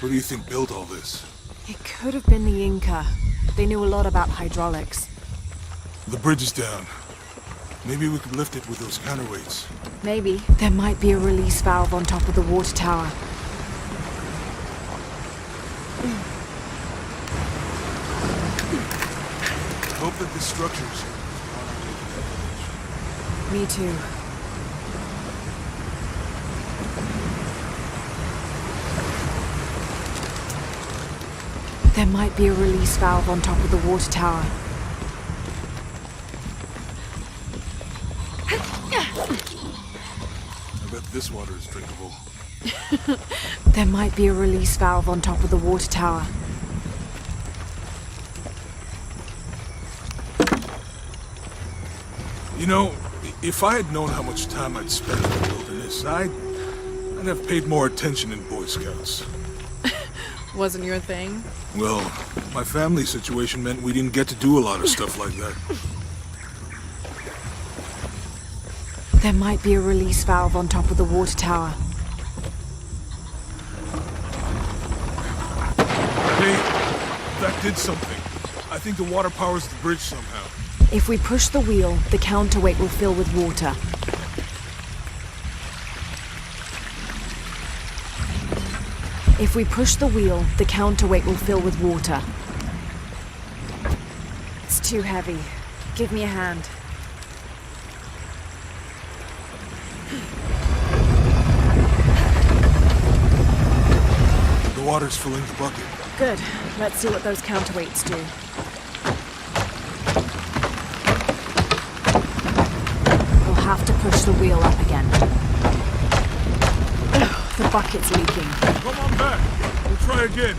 Who do you think built all this? It could have been the Inca. They knew a lot about hydraulics. The bridge is down. Maybe we could lift it with those counterweights. Maybe. There might be a release valve on top of the water tower. I hope that this structure is Me too. There might be a release valve on top of the water tower. I bet this water is drinkable. There might be a release valve on top of the water tower. You know, if I had known how much time I'd spend in the wilderness, I'd have paid more attention in Boy Scouts. Wasn't your thing? Well, my family situation meant we didn't get to do a lot of stuff like that. There might be a release valve on top of the water tower. Hey, that did something. I think the water powers the bridge somehow. If we push the wheel, the counterweight will fill with water. If we push the wheel, the counterweight will fill with water. It's too heavy. Give me a hand. The water's filling the bucket. Good. Let's see what those counterweights do. We'll have to push the wheel up again. Ugh, the bucket's leaking. Come on back. We'll try again.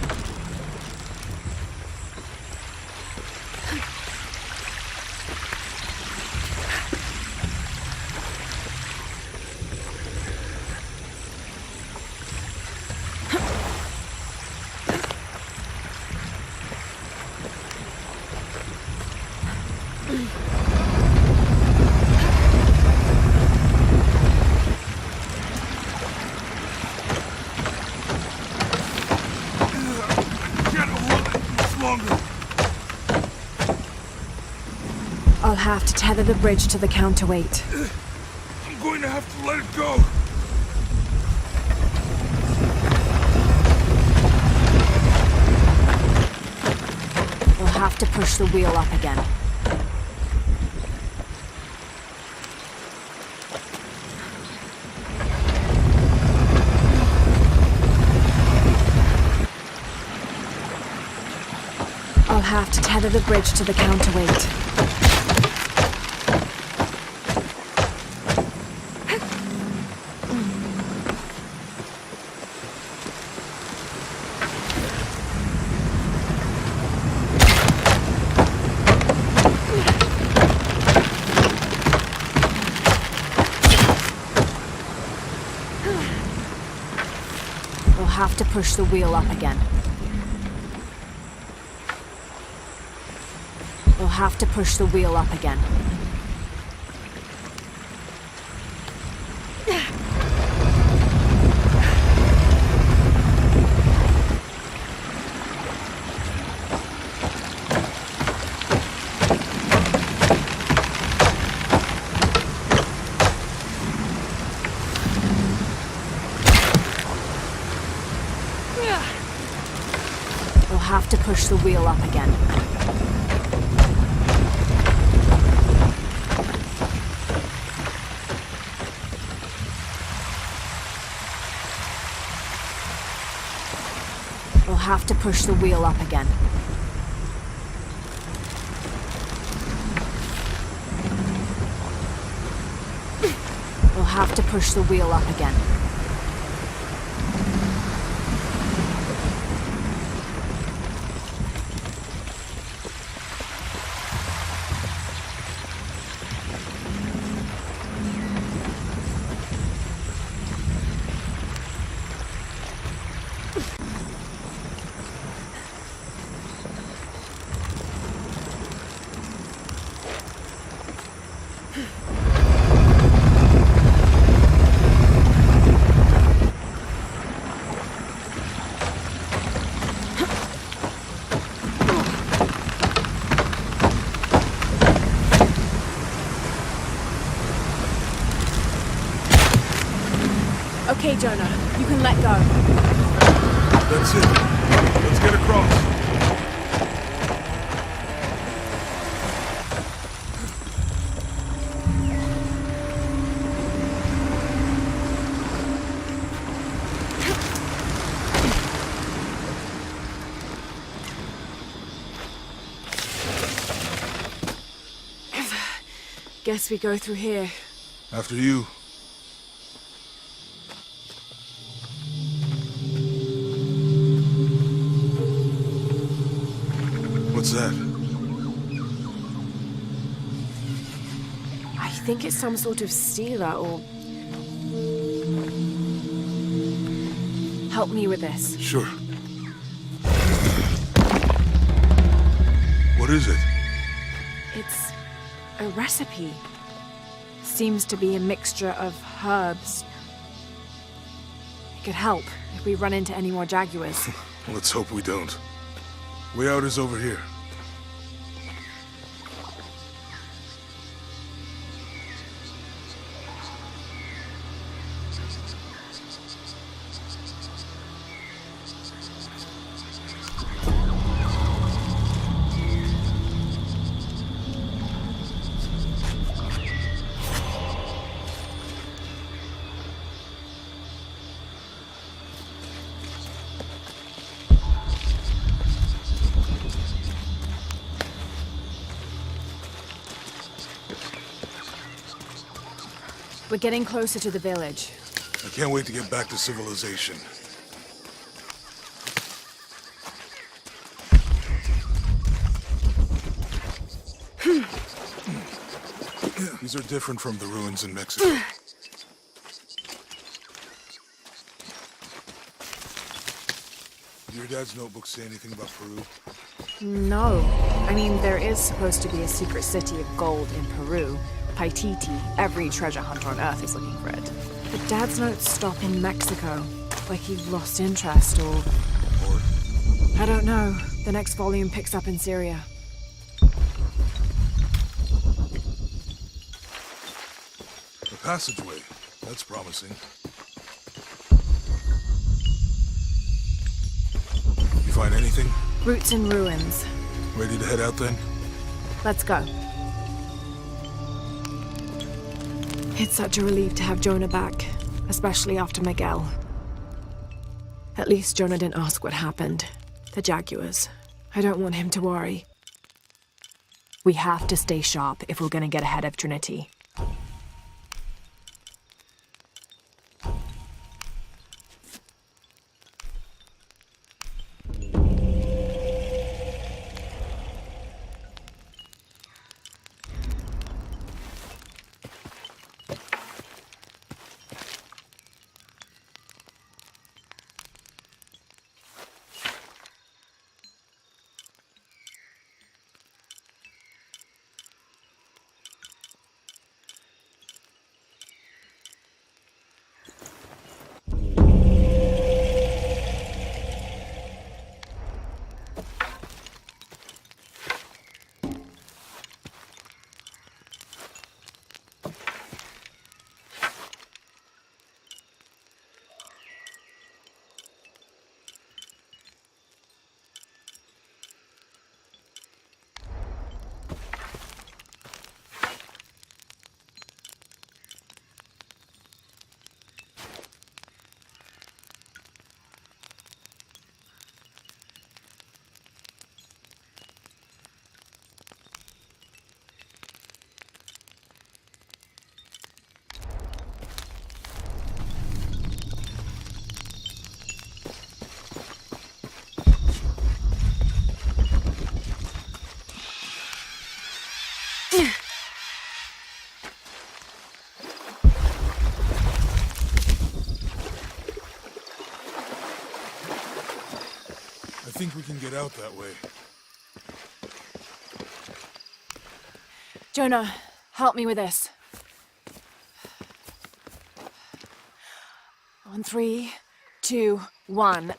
I'll have to tether the bridge to the counterweight. I'm going to have to let it go. We'll have to push the wheel up again. I'll have to tether the bridge to the counterweight. We'll have to push the wheel up again. We'll have to push the wheel up again. We'll have to push the wheel up again. We'll have to push the wheel up again. We'll have to push the wheel up again. Okay, Jonah, you can let go. That's it. Let's get across. Guess we go through here. After you. What's that? I think it's some sort of sealer or... Help me with this. Sure. What is it? It's a recipe. Seems to be a mixture of herbs. It could help if we run into any more jaguars. Let's hope we don't. Way out is over here. We're getting closer to the village. I can't wait to get back to civilization. These are different from the ruins in Mexico. Did your dad's notebook say anything about Peru? No. I mean, there is supposed to be a secret city of gold in Peru. Paititi. Every treasure hunter on Earth is looking for it. But Dad's notes stop in Mexico. Like he lost interest or... Or? I don't know. The next volume picks up in Syria. A passageway. That's promising. You find anything? Roots and ruins. Ready to head out then? Let's go. It's such a relief to have Jonah back, especially after Miguel. At least Jonah didn't ask what happened. The jaguars. I don't want him to worry. We have to stay sharp if we're gonna get ahead of Trinity. I think we can get out that way. Jonah, help me with this. On 3, 2, 1.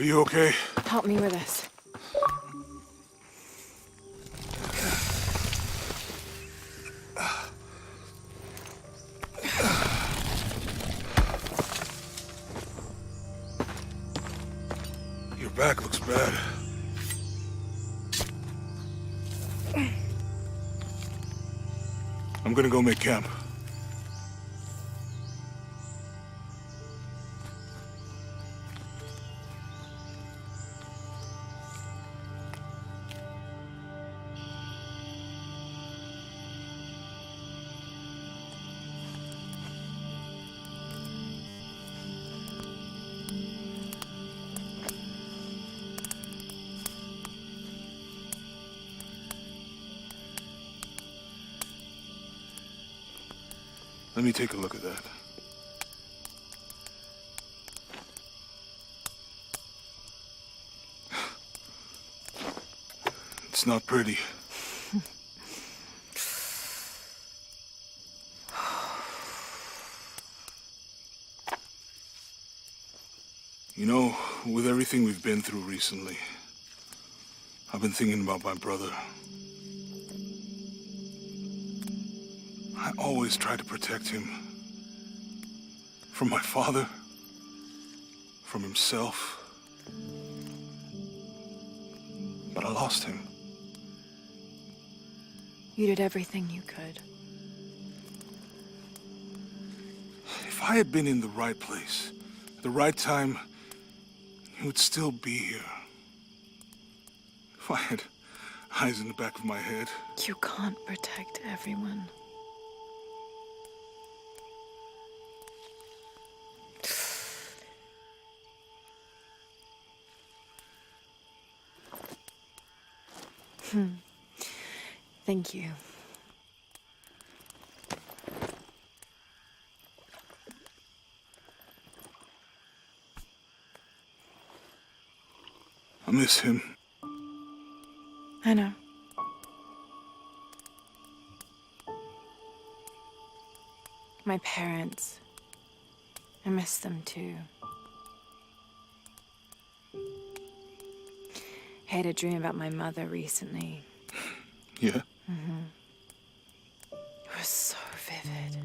Are you okay? Help me with this. Your back looks bad. I'm gonna go make camp. Let me take a look at that. It's not pretty. You know, with everything we've been through recently, I've been thinking about my brother. I always try to protect him. From my father. From himself. But I lost him. You did everything you could. If I had been in the right place, at the right time, he would still be here. If I had eyes in the back of my head. You can't protect everyone. Thank you. I miss him. I know. My parents. I miss them too. I had a dream about my mother recently. Yeah? It was so vivid.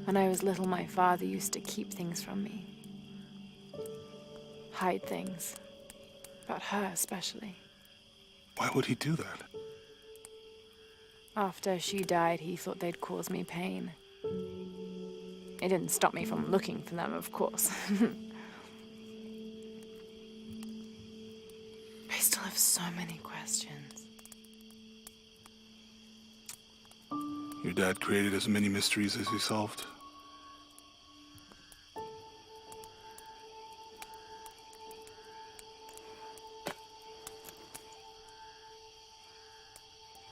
When I was little, my father used to keep things from me. Hide things. About her, especially. Why would he do that? After she died, he thought they'd cause me pain. It didn't stop me from looking for them, of course. I still have so many questions. Your dad created as many mysteries as he solved.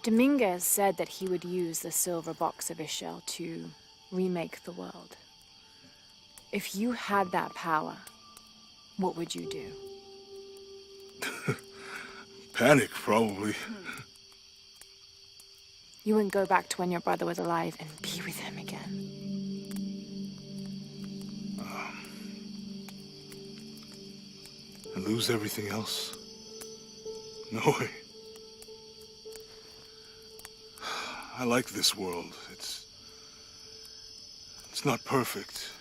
Dominguez said that he would use the silver box of Ishel to remake the world. If you had that power, what would you do? Panic, probably. You wouldn't go back to when your brother was alive and be with him again. And lose everything else? No way. I like this world. It's not perfect.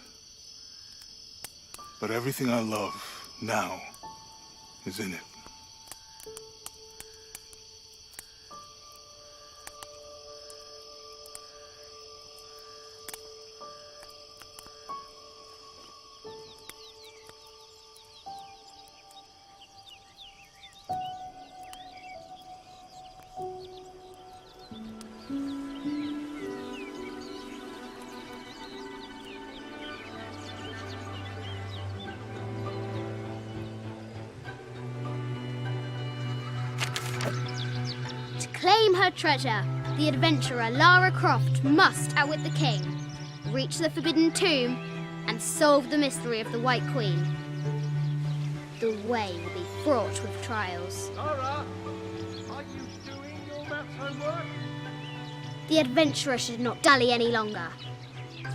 But everything I love now is in it. Claim her treasure. The adventurer Lara Croft must outwit the king, reach the Forbidden Tomb, and solve the mystery of the White Queen. The way will be fraught with trials. Lara, are you doing your maths homework? The adventurer should not dally any longer.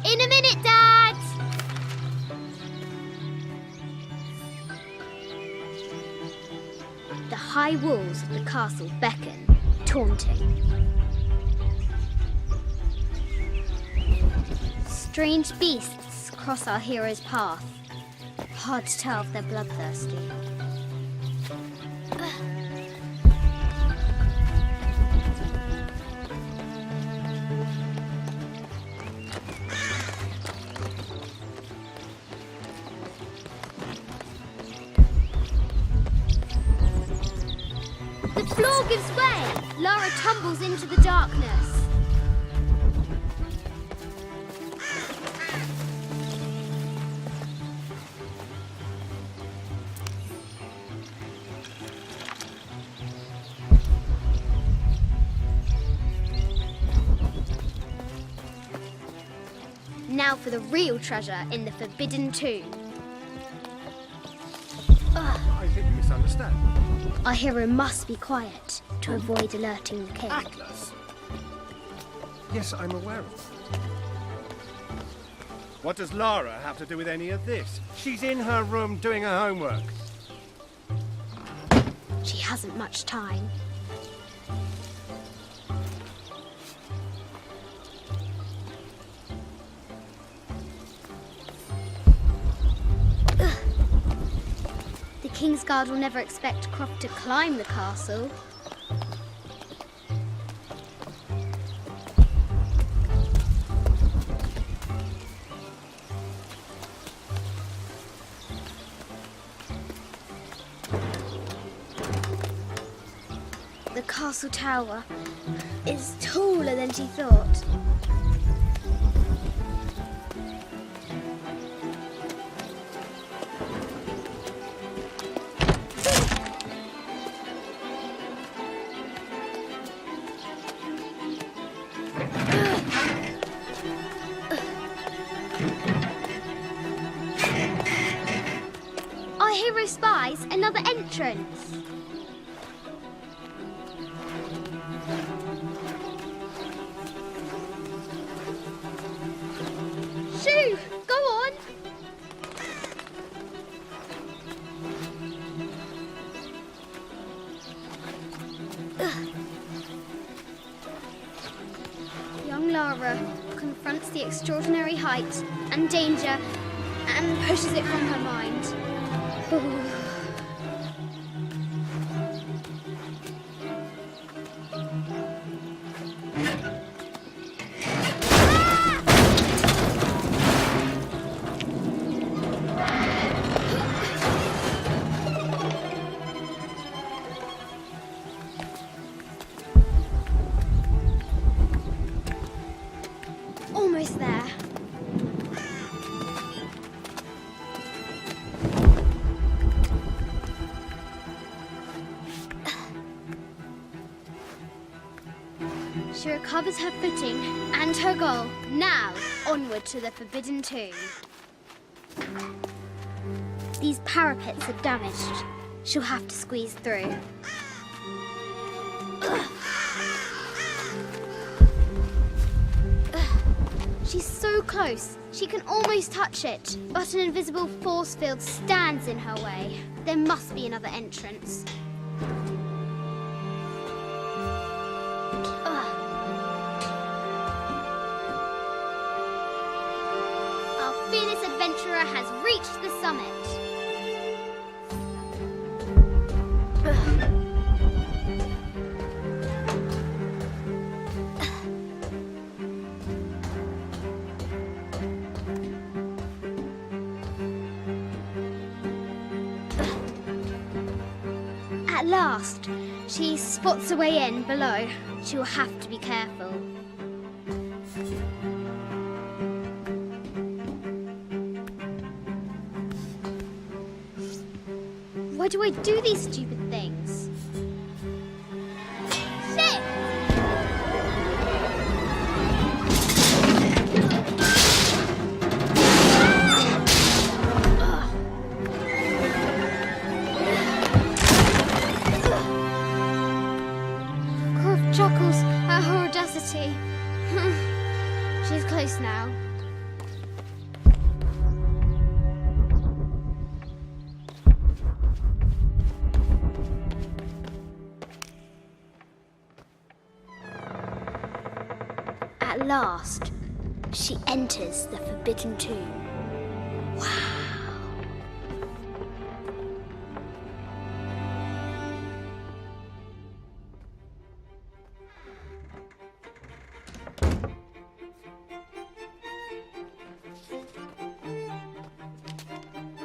In a minute, Dad! the high walls of the castle beckon, taunting. Strange beasts cross our hero's path. Hard to tell if they're bloodthirsty. The floor gives way. Lara tumbles into the darkness. Now for the real treasure in the Forbidden Tomb. I think you misunderstand. Our hero must be quiet to avoid alerting the king. Atlas? Yes, I'm aware of that. What does Lara have to do with any of this? She's in her room doing her homework. She hasn't much time. The Kingsguard will never expect Croft to climb the castle. The castle tower is taller than she thought. Our hero spies another entrance. Shoo! Go on! Young Lara confronts the extraordinary height and danger and pushes it from her mind. Almost there. She recovers her footing and her goal. Now, onward to the Forbidden Tomb. These parapets are damaged. She'll have to squeeze through. She's so close, she can almost touch it, but an invisible force field stands in her way. There must be another entrance. Our fearless adventurer has reached the summit. At last, she spots a way in below. She will have to be careful. Why do I do these stupid things? Shit! Croft chuckles at her audacity. She's close now. last, she enters the Forbidden Tomb. Wow.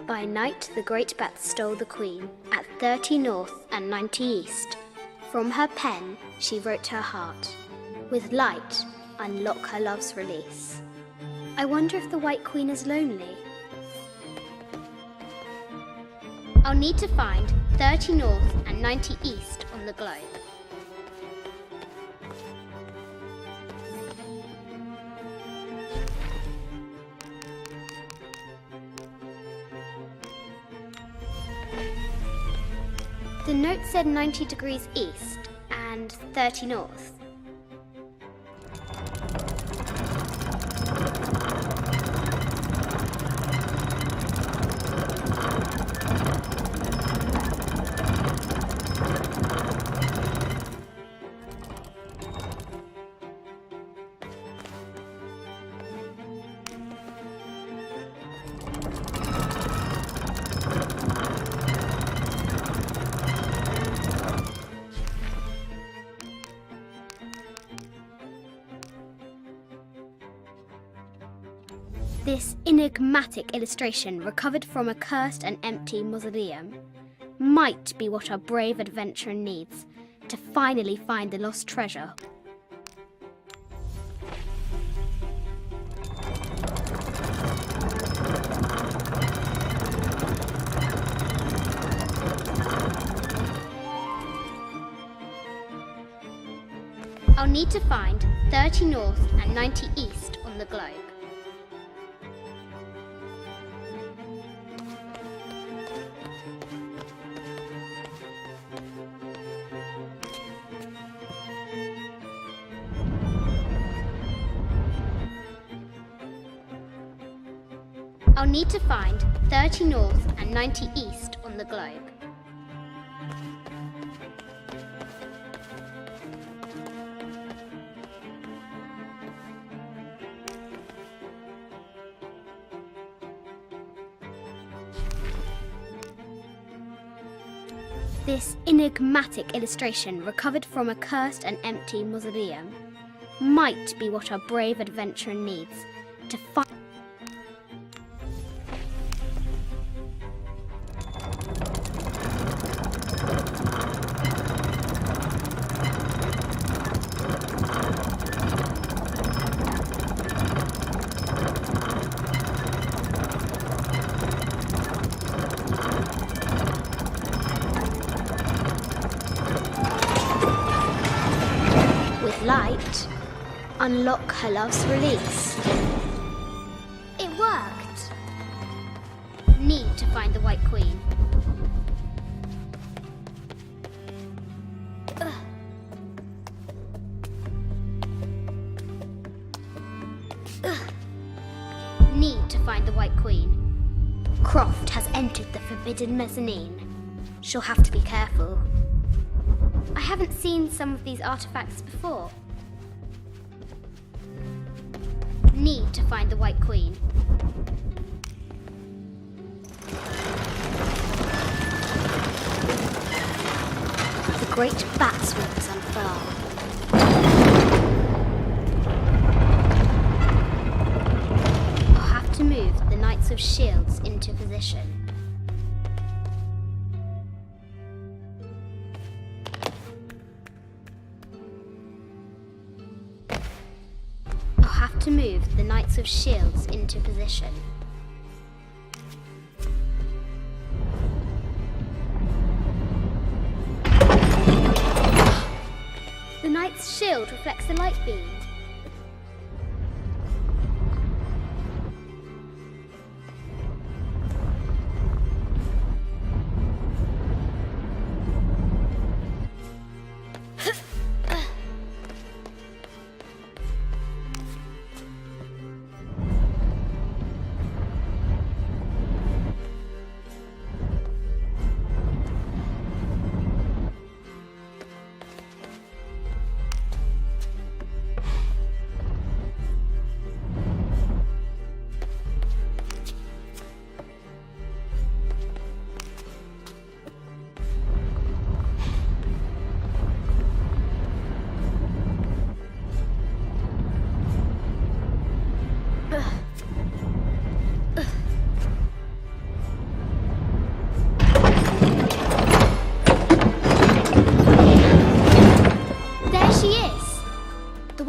By night, the great bat stole the queen at 30 north and 90 east. From her pen, she wrote her heart. With light, unlock her love's release. I wonder if the White Queen is lonely. I'll need to find 30 north and 90 east on the globe. The note said 90 degrees east and 30 north. This enigmatic illustration, recovered from a cursed and empty mausoleum, might be what our brave adventurer needs to finally find the lost treasure. I'll need to find 30 north and 90 east on the globe. I'll need to find 30 north and 90 east on the globe. This enigmatic illustration, recovered from a cursed and empty mausoleum, might be what our brave adventurer needs to find. Light, unlock her love's release. It worked. Need to find the White Queen. Need to find the White Queen. Croft has entered the forbidden mezzanine. She'll have to be careful. I haven't seen some of these artifacts before. Need to find the White Queen. The great bat swarms unfurl. I'll have to move the Knights of Shields into position. To move the Knights of Shields into position. The Knight's shield reflects the light beam.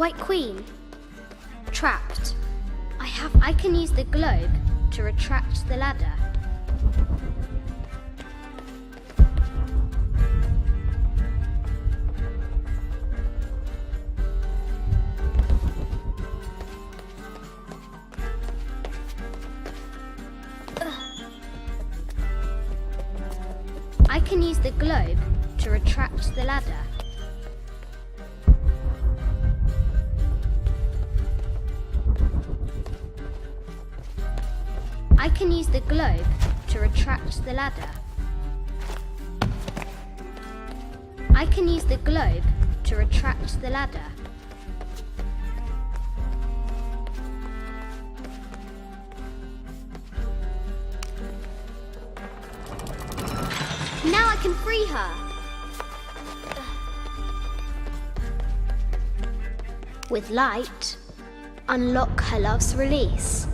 White Queen. Trapped. I can use the globe to retract the ladder. I can use the globe to retract the ladder. I can use the globe to retract the ladder. I can use the globe to retract the ladder. Now I can free her. With light, unlock her love's release.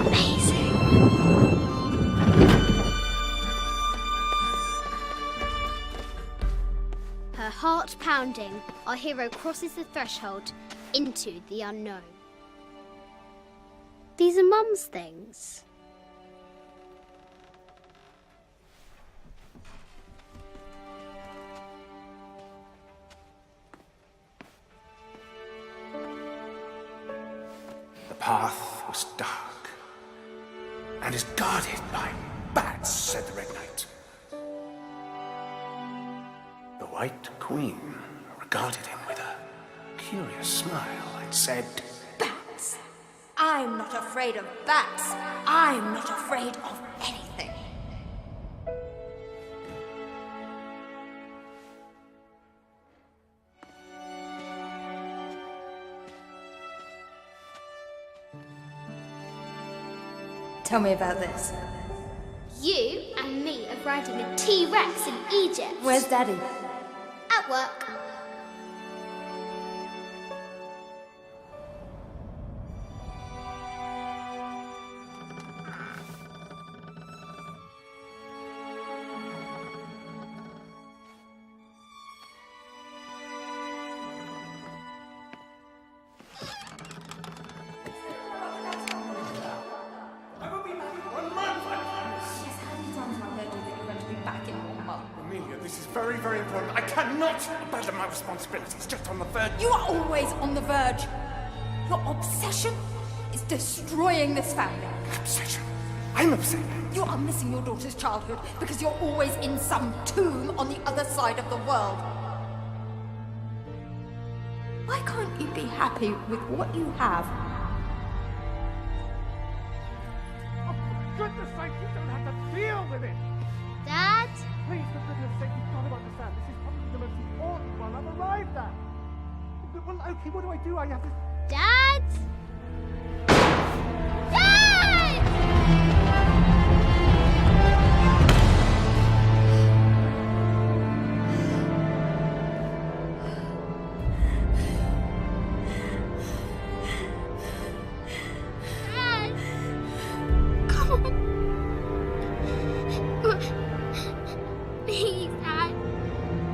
Amazing. Her heart pounding, our hero crosses the threshold into the unknown. These are Mum's things. The path was dark and is guarded by bats, said the Red Knight. The White Queen regarded him with a curious smile and said, Bats! I'm not afraid of bats. I'm not afraid of anything. Tell me about this. You and me are riding a T-Rex in Egypt. Where's Daddy? At work. Amelia, this is very, very important. I cannot abandon my responsibilities just on the verge. You are always on the verge. Your obsession is destroying this family. Obsession? I'm upset. You are missing your daughter's childhood because you're always in some tomb on the other side of the world. Why can't you be happy with what you have? Oh, for goodness sake, you don't have to deal with it. Dad? Please, for goodness sake, you've got to understand. This is probably the most important one I've arrived at. Well, okay, what do I do? I have to... Dad? Dad! Dad! Come on. Please, Dad.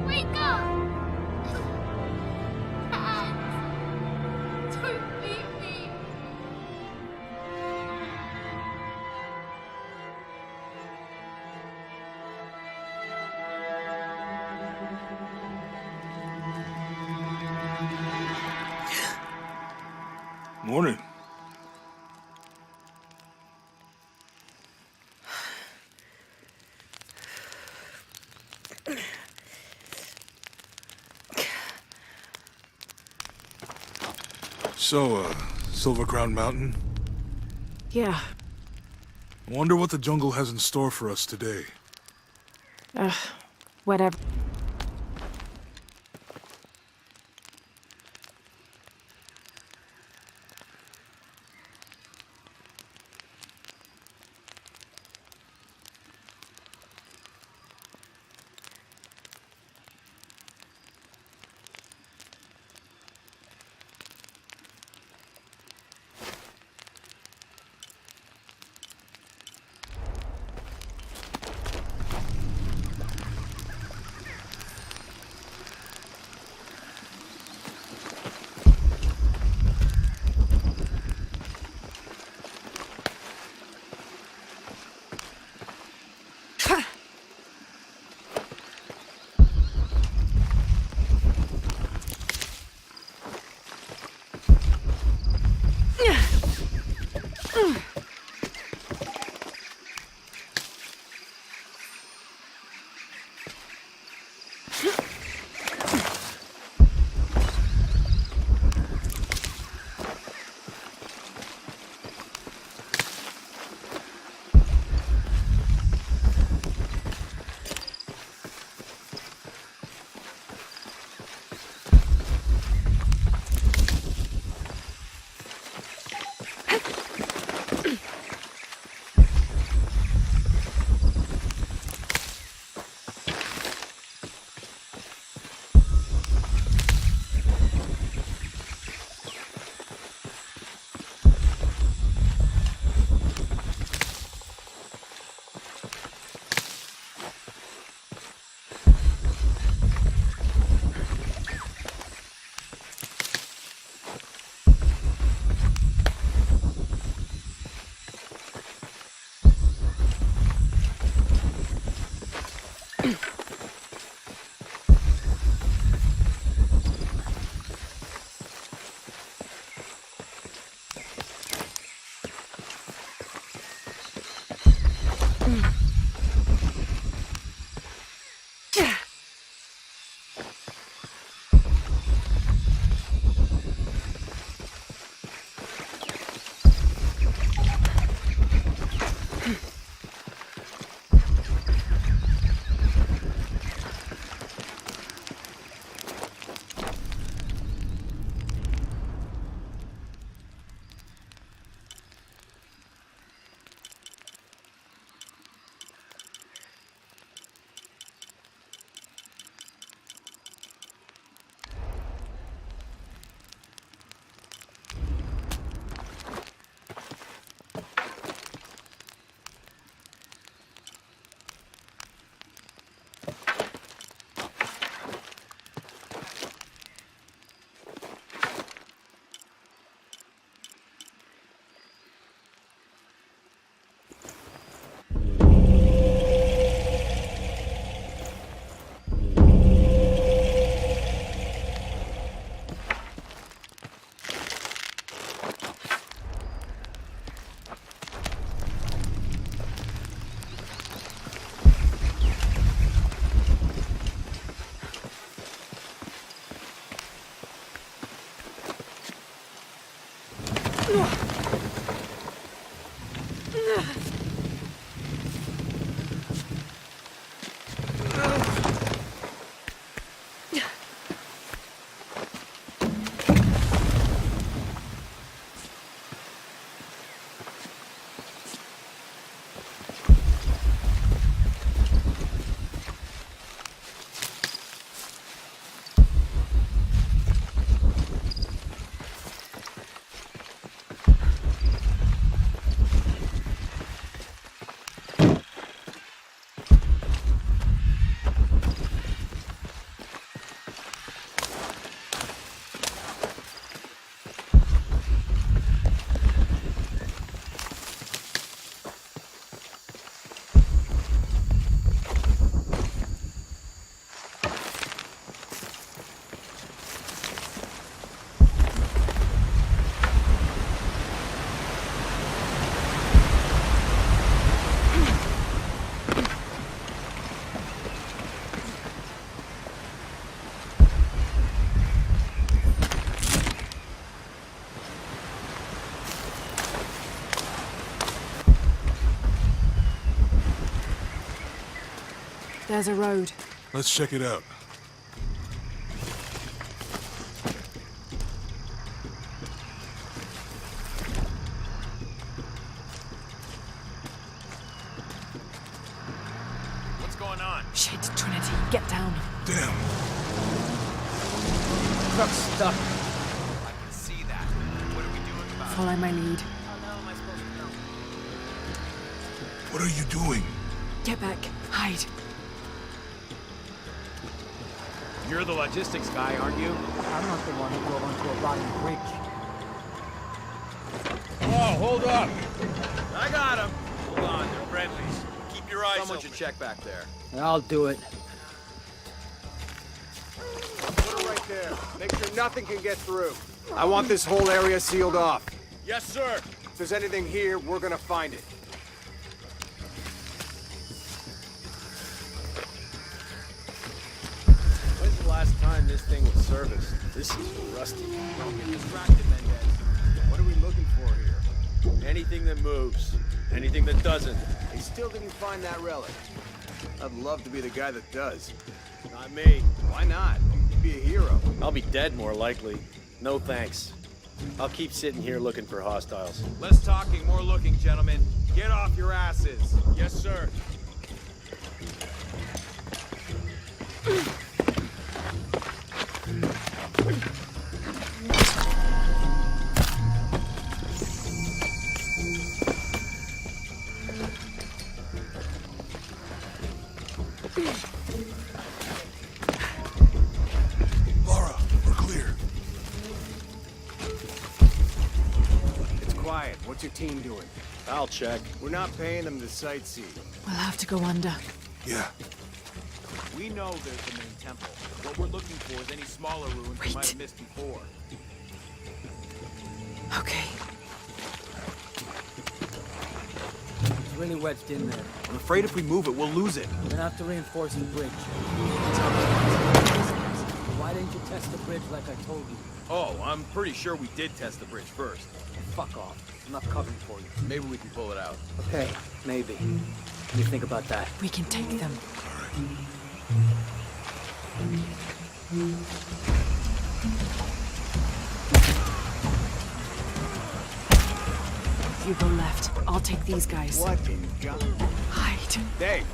Wake up. Dad. Don't leave me. Morning. So, Silver Crown Mountain? Yeah. I wonder what the jungle has in store for us today. Whatever. There's a road. Let's check it out. What's going on? Shit, Trinity, get down. Damn. Truck's stuck. I can see that. What are we doing about it? Follow my lead. How the hell am I supposed to know? What are you doing? Get back. Hide. You're the logistics guy, aren't you? I'm not the one who drove onto a rotting bridge. Oh, hold up! I got him! Hold on, they're friendlies. Keep your eyes Someone should check back there. I'll do it. Put it right there. Make sure nothing can get through. I want this whole area sealed off. Yes, sir. If there's anything here, we're gonna find it. When's the last time this thing was serviced? This is rusty. Don't get distracted, Mendez. What are we looking for here? Anything that moves. Anything that doesn't. They still didn't find that relic. I'd love to be the guy that does. Not me. Why not? You'd be a hero. I'll be dead more likely. No thanks. I'll keep sitting here looking for hostiles. Less talking, more looking, gentlemen. Get off your asses. Yes, sir. Laura, we're clear. It's quiet. What's your team doing? I'll check. We're not paying them to sightsee. We'll have to go under. Yeah. We know there's the main temple. What we're looking for is any smaller ruins we might have missed before. Okay. It's really wedged in there. I'm afraid if we move it, we'll lose it. We're gonna have to reinforce the bridge. Why didn't you test the bridge like I told you? Oh, I'm pretty sure we did test the bridge first. Fuck off. I'm not covering for you. Maybe we can pull it out. Okay, maybe. What do you think about that? We can take them. You go left. I'll take these guys. What in God? Hide. Dave!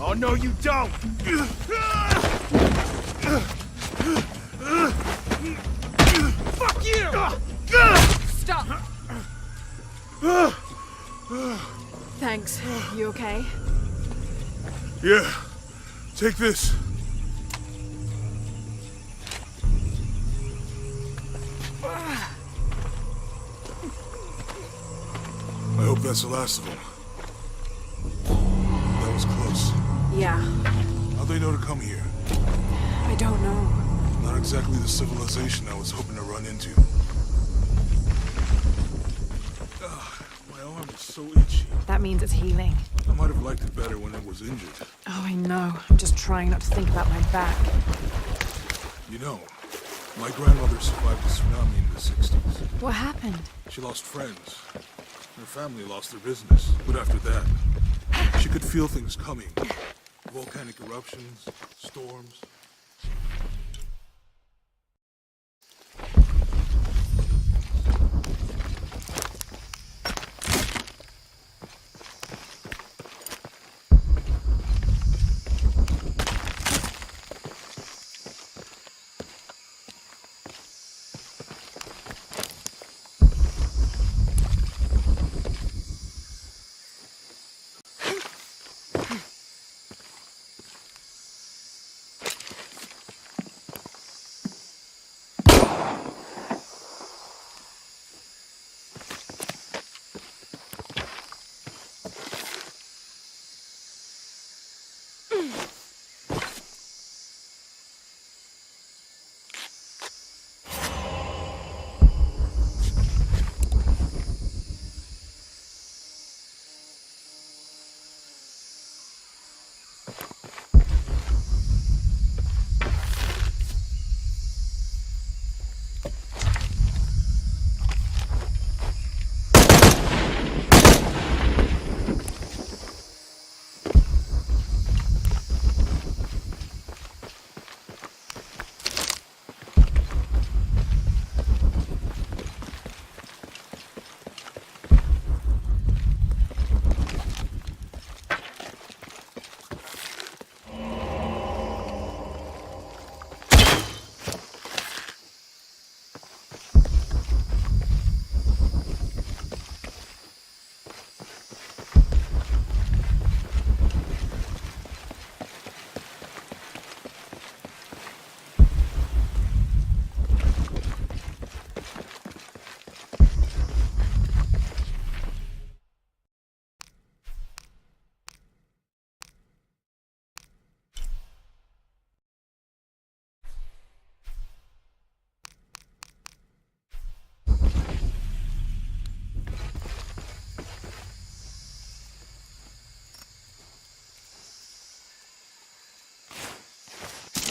Oh, no, you don't! Fuck you! Stop! Thanks. You okay? Yeah. Take this. I hope that's the last of them. That was close. Yeah. How'd they know to come here? I don't know. Not exactly the civilization I was hoping to run into. Ugh, my arm is so itchy. That means it's healing. I might have liked it better when it was injured. Oh, I know. I'm just trying not to think about my back. You know, my grandmother survived the tsunami in the 60s. What happened? She lost friends. Her family lost their business. But after that, she could feel things coming. Volcanic eruptions, storms.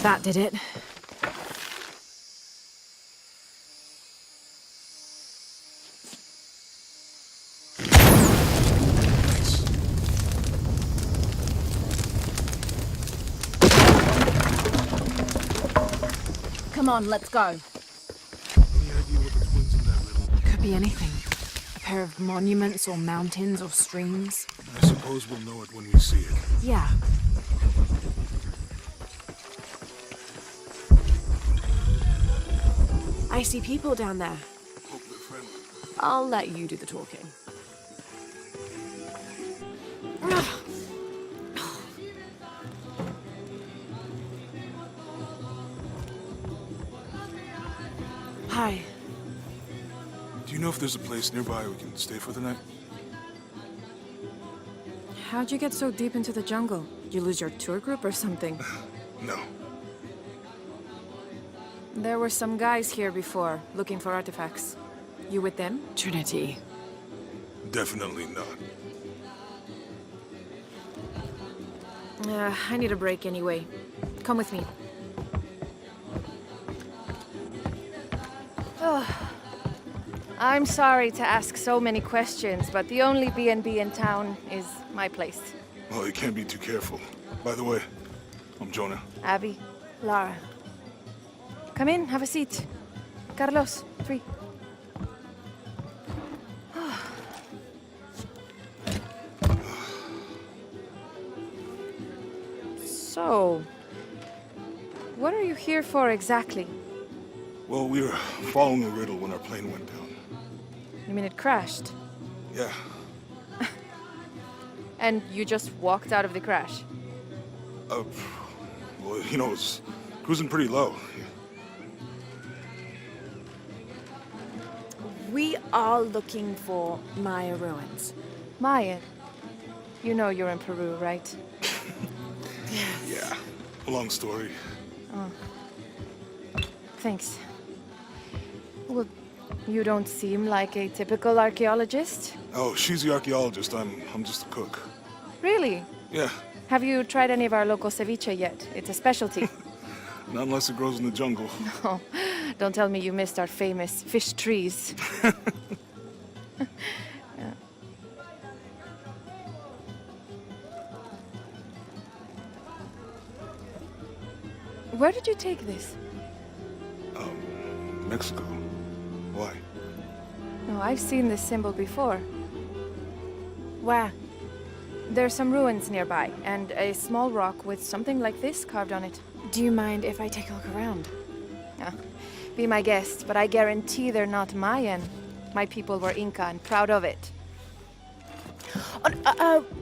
That did it. Come on, let's go. Any idea what the twins in that riddle? Could be anything. A pair of monuments or mountains or streams. I suppose we'll know it when we see it. Yeah. I see people down there. Hope they're friendly. I'll let you do the talking. Hi. Do you know if there's a place nearby we can stay for the night? How'd you get so deep into the jungle? You lose your tour group or something? No. There were some guys here before, looking for artifacts. You with them? Trinity. Definitely not. I need a break anyway. Come with me. I'm sorry to ask so many questions, but the only B&B in town is my place. Well, you can't be too careful. By the way, I'm Jonah. Abby, Lara. Come in, have a seat. Carlos, 3. So, what are you here for exactly? Well, we were following a riddle when our plane went down. You mean it crashed? Yeah. And you just walked out of the crash? Well, you know, it's cruising pretty low. We are looking for Maya ruins. Maya? You know you're in Peru, right? Yeah. Long story. Thanks. Well, you don't seem like a typical archaeologist. Oh, she's the archaeologist. I'm just a cook. Really? Yeah. Have you tried any of our local ceviche yet? It's a specialty. Not unless it grows in the jungle. Oh, don't tell me you missed our famous fish trees. Where did you take this? Mexico. Why? Oh, I've seen this symbol before. Where? There's some ruins nearby, and a small rock with something like this carved on it. Do you mind if I take a look around? Be my guest, but I guarantee they're not Mayan. My people were Inca and proud of it.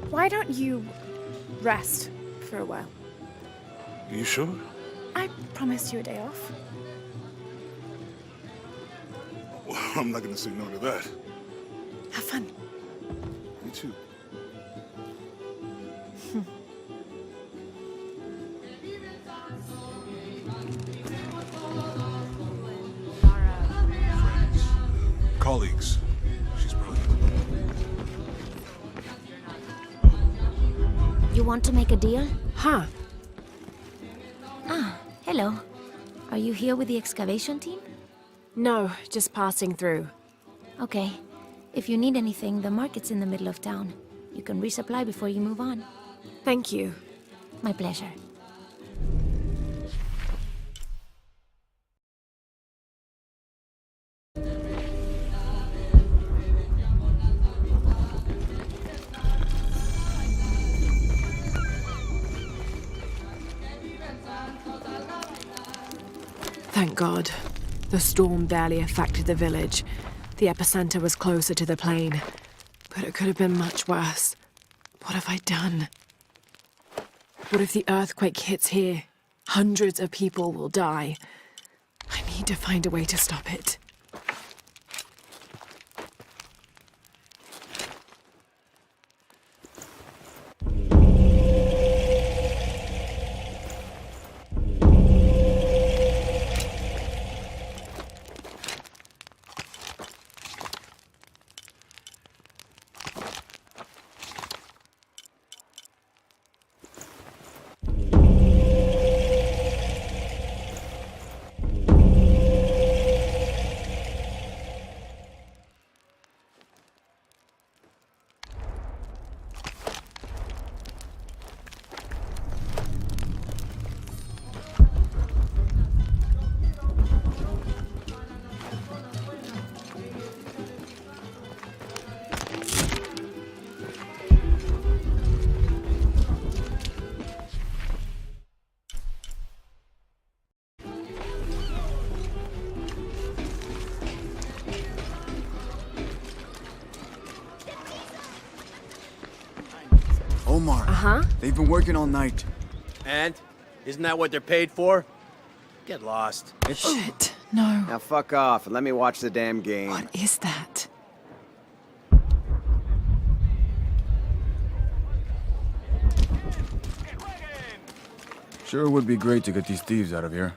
Why don't you rest for a while? Are you sure? I promised you a day off. Well, I'm not gonna say no to that. Have fun. Me too. Colleagues. She's brilliant. You want to make a deal? Huh. Ah, hello. Are you here with the excavation team? No, just passing through. Okay. If you need anything, the market's in the middle of town. You can resupply before you move on. Thank you. My pleasure. Thank God. The storm barely affected the village. The epicenter was closer to the plain. But it could have been much worse. What have I done? What if the earthquake hits here? Hundreds of people will die. I need to find a way to stop it. Omar. Uh-huh. They've been working all night. And? Isn't that what they're paid for? Get lost. Shit, no. Now fuck off and let me watch the damn game. What is that? Sure would be great to get these thieves out of here.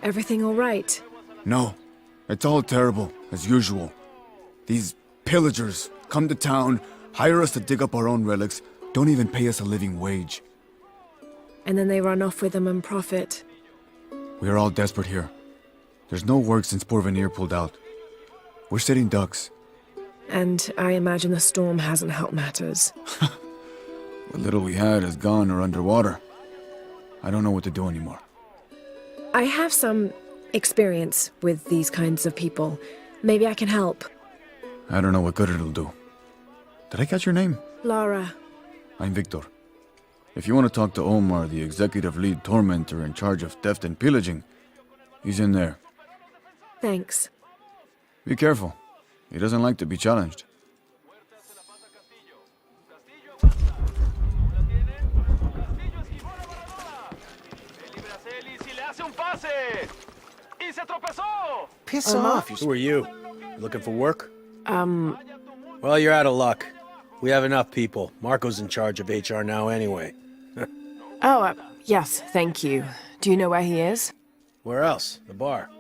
Everything all right? No. It's all terrible, as usual. These pillagers come to town, hire us to dig up our own relics, don't even pay us a living wage. And then they run off with them and profit. We are all desperate here. There's no work since Porvenir pulled out. We're sitting ducks. And I imagine the storm hasn't helped matters. What little we had is gone or underwater. I don't know what to do anymore. I have some experience with these kinds of people. Maybe I can help. I don't know what good it'll do. Did I catch your name? Lara. I'm Victor. If you want to talk to Omar, the executive lead tormentor in charge of theft and pillaging, he's in there. Thanks. Be careful. He doesn't like to be challenged. Piss off. Who are you? Looking for work? Well, you're out of luck. We have enough people. Marco's in charge of HR now anyway. Yes, thank you. Do you know where he is? Where else? The bar.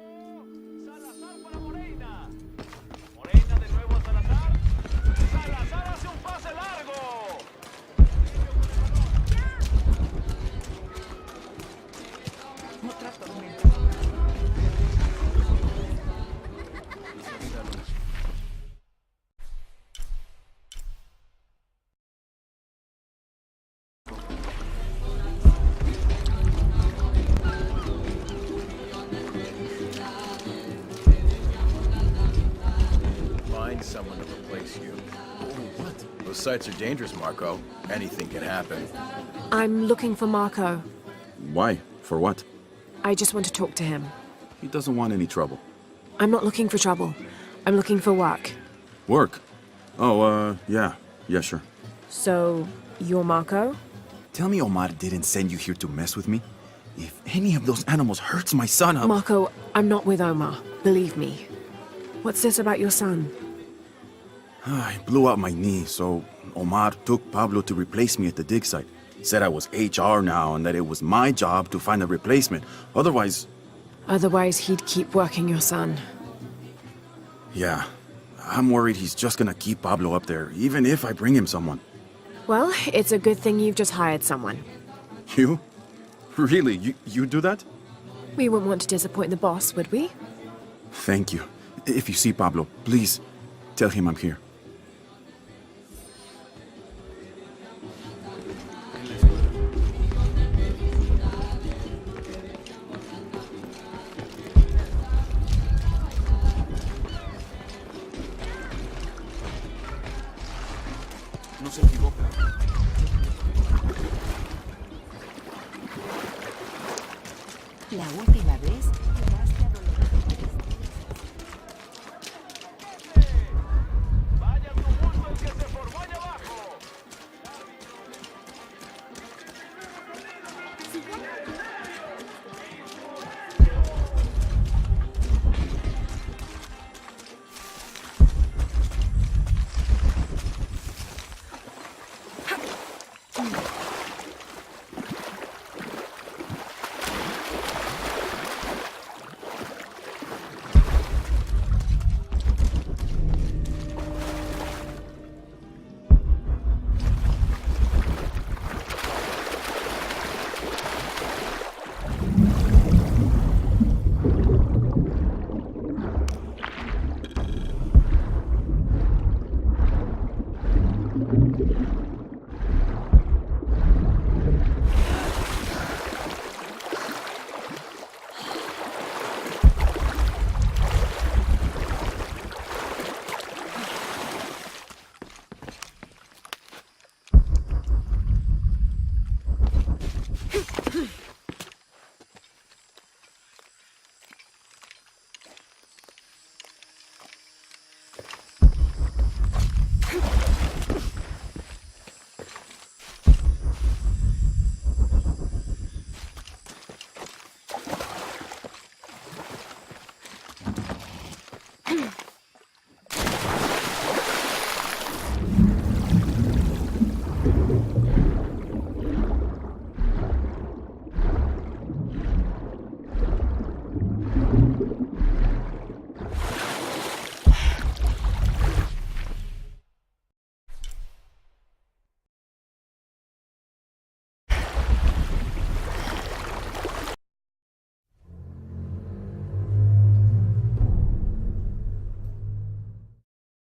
Someone to replace you. What? Those sites are dangerous, Marco. Anything can happen. I'm looking for Marco. Why? For what? I just want to talk to him. He doesn't want any trouble. I'm not looking for trouble. I'm looking for work. Work? Oh, yeah. Yeah, sure. So, you're Marco? Tell me Omar didn't send you here to mess with me? If any of those animals hurts my son, I'll... Marco, I'm not with Omar. Believe me. What's this about your son? I blew out my knee, so Omar took Pablo to replace me at the dig site. Said I was HR now and that it was my job to find a replacement. Otherwise... Otherwise, he'd keep working your son. Yeah. I'm worried he's just gonna keep Pablo up there, even if I bring him someone. Well, it's a good thing you've just hired someone. You? Really? You do that? We wouldn't want to disappoint the boss, would we? Thank you. If you see Pablo, please tell him I'm here. No se equivoca. La última vez llegaste a doloroso. Vaya tumulto el que se formó allá abajo.